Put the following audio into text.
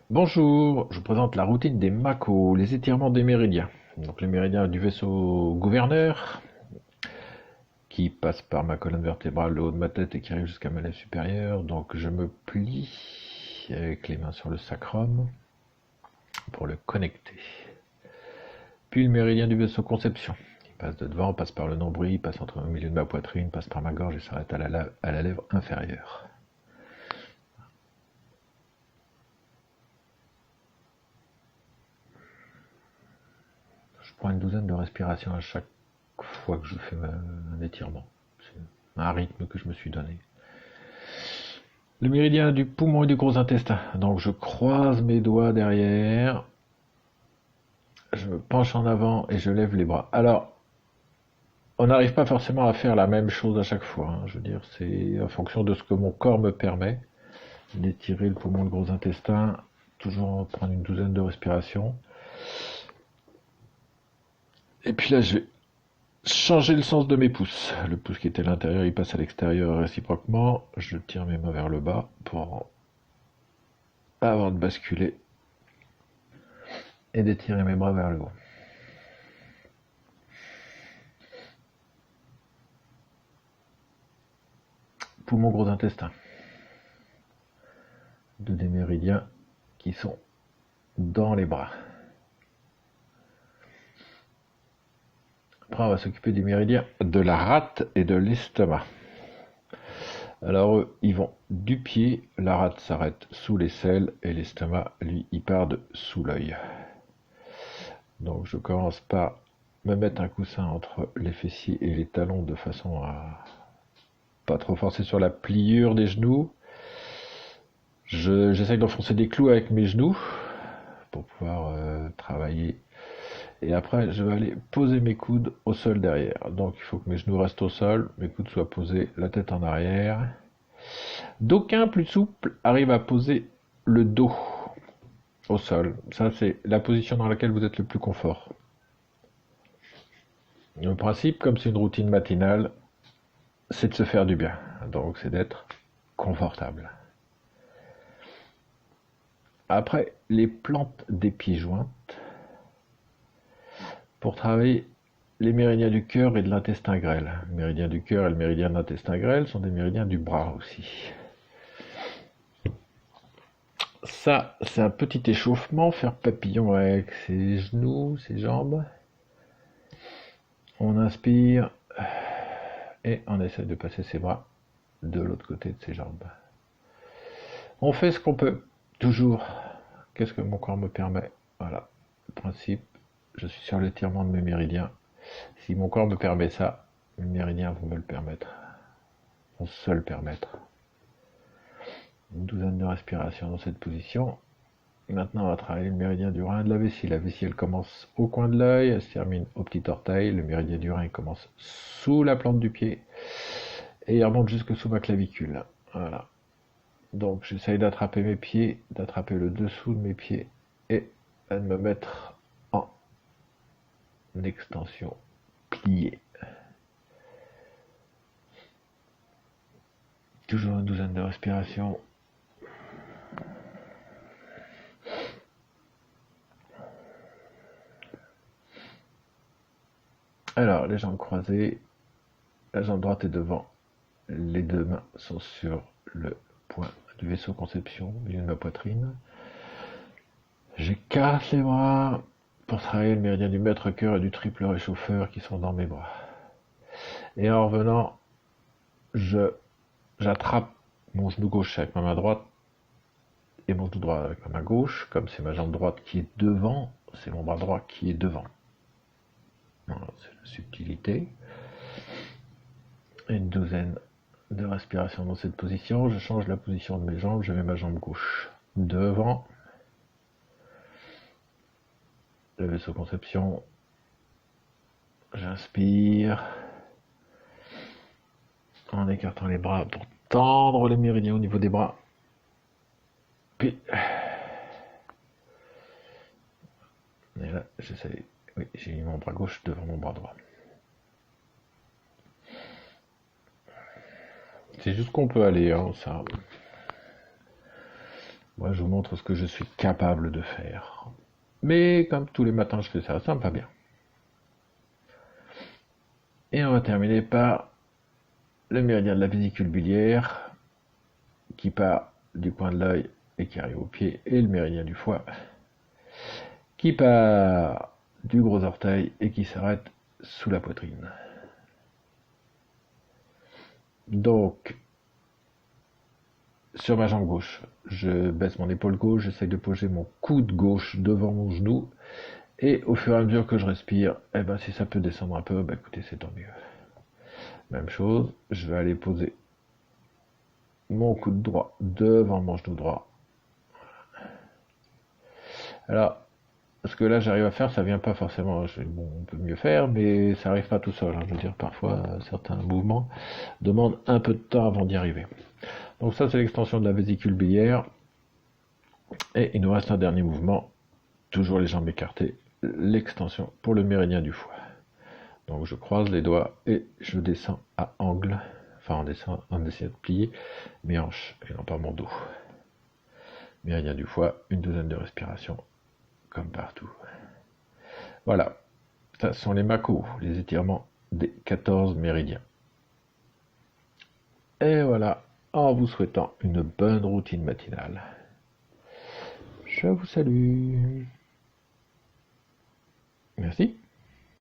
Bonjour, je vous présente la routine des MACO, les étirements des méridiens. Donc les méridiens du vaisseau gouverneur, qui passe par ma colonne vertébrale, le haut de ma tête et qui arrive jusqu'à ma lèvre supérieure. Donc je me plie avec les mains sur le sacrum pour le connecter. Puis le méridien du vaisseau conception. Il passe de devant, passe par le nombril, passe entre le milieu de ma poitrine, passe par ma gorge et s'arrête à la lèvre inférieure. Je prends une douzaine de respirations à chaque fois que je fais un étirement. C'est un rythme que je me suis donné. Le méridien du poumon et du gros intestin. Donc je croise mes doigts derrière, je me penche en avant et je lève les bras. Alors, on n'arrive pas forcément à faire la même chose à chaque fois, hein. Je veux dire, c'est en fonction de ce que mon corps me permet d'étirer le poumon et le gros intestin, toujours prendre une douzaine de respirations. Et puis là, je vais changer le sens de mes pouces. Le pouce qui était à l'intérieur, il passe à l'extérieur réciproquement. Je tire mes mains vers le bas pour avant de basculer et d'étirer mes bras vers le haut. Poumon, gros intestin. Des méridiens qui sont dans les bras. Après, on va s'occuper des méridiens de la rate et de l'estomac. Alors, eux, ils vont du pied, la rate s'arrête sous l'aisselle et l'estomac, lui, il part de sous l'œil. Donc, je commence par me mettre un coussin entre les fessiers et les talons de façon à pas trop forcer sur la pliure des genoux. J'essaye d'enfoncer des clous avec mes genoux pour pouvoir travailler. Et après, je vais aller poser mes coudes au sol derrière. Donc, il faut que mes genoux restent au sol, mes coudes soient posés, la tête en arrière. D'aucuns plus souples arrivent à poser le dos au sol. Ça, c'est la position dans laquelle vous êtes le plus confort. Le principe, comme c'est une routine matinale, c'est de se faire du bien. Donc, c'est d'être confortable. Après, les plantes des pieds jointes pour travailler les méridiens du cœur et de l'intestin grêle. Le méridien du cœur et le méridien de l'intestin grêle sont des méridiens du bras aussi. Ça, c'est un petit échauffement, faire papillon avec ses genoux, ses jambes. On inspire et on essaie de passer ses bras de l'autre côté de ses jambes. On fait ce qu'on peut, toujours. Qu'est-ce que mon corps me permet? Voilà, le principe, je suis sur l'étirement de mes méridiens. Si mon corps me permet ça, mes méridiens vont me le permettre, vont se le permettre. Une douzaine de respirations dans cette position. Maintenant, on va travailler le méridien du rein et de la vessie. La vessie, elle commence au coin de l'œil, elle se termine au petit orteil. Le méridien du rein, il commence sous la plante du pied et il remonte jusque sous ma clavicule. Voilà. Donc, j'essaye d'attraper mes pieds, d'attraper le dessous de mes pieds et de me mettre en extension pliée. Toujours une douzaine de respirations. Alors, les jambes croisées, la jambe droite est devant, les deux mains sont sur le point du vaisseau conception, au milieu de ma poitrine. J'écarte les bras pour travailler le méridien du maître-cœur et du triple réchauffeur qui sont dans mes bras. Et en revenant, j'attrape mon genou gauche avec ma main droite et mon genou droit avec ma main gauche. Comme c'est ma jambe droite qui est devant, c'est mon bras droit qui est devant. Voilà, c'est la subtilité. Une douzaine de respirations dans cette position. Je change la position de mes jambes. Je mets ma jambe gauche devant. Le vaisseau conception. J'inspire en écartant les bras pour tendre les méridiens au niveau des bras. Puis, et là, j'essaie. Oui, j'ai mis mon bras gauche devant mon bras droit. C'est juste qu'on peut aller, hein, ça. Moi, je vous montre ce que je suis capable de faire. Mais comme tous les matins je fais ça, ça me va bien. Et on va terminer par le méridien de la vésicule biliaire, qui part du coin de l'œil et qui arrive au pied, et le méridien du foie, qui part du gros orteil et qui s'arrête sous la poitrine. Donc, sur ma jambe gauche, je baisse mon épaule gauche, j'essaye de poser mon coude gauche devant mon genou, et au fur et à mesure que je respire, eh ben, si ça peut descendre un peu, bah, écoutez, c'est tant mieux. Même chose, je vais aller poser mon coude droit devant mon genou droit. Alors, ce que là j'arrive à faire, ça vient pas forcément, bon, on peut mieux faire, mais ça arrive pas tout seul. Je veux dire, parfois, certains mouvements demandent un peu de temps avant d'y arriver. Donc ça, c'est l'extension de la vésicule biliaire. Et il nous reste un dernier mouvement, toujours les jambes écartées, l'extension pour le méridien du foie. Donc je croise les doigts et je descends à angle, enfin en essayant de plier mes hanches et non pas mon dos. Méridien du foie, une douzaine de respirations, comme partout. Voilà, ça sont les macos, les étirements des 14 méridiens. Et voilà, en vous souhaitant une bonne routine matinale. Je vous salue. Merci.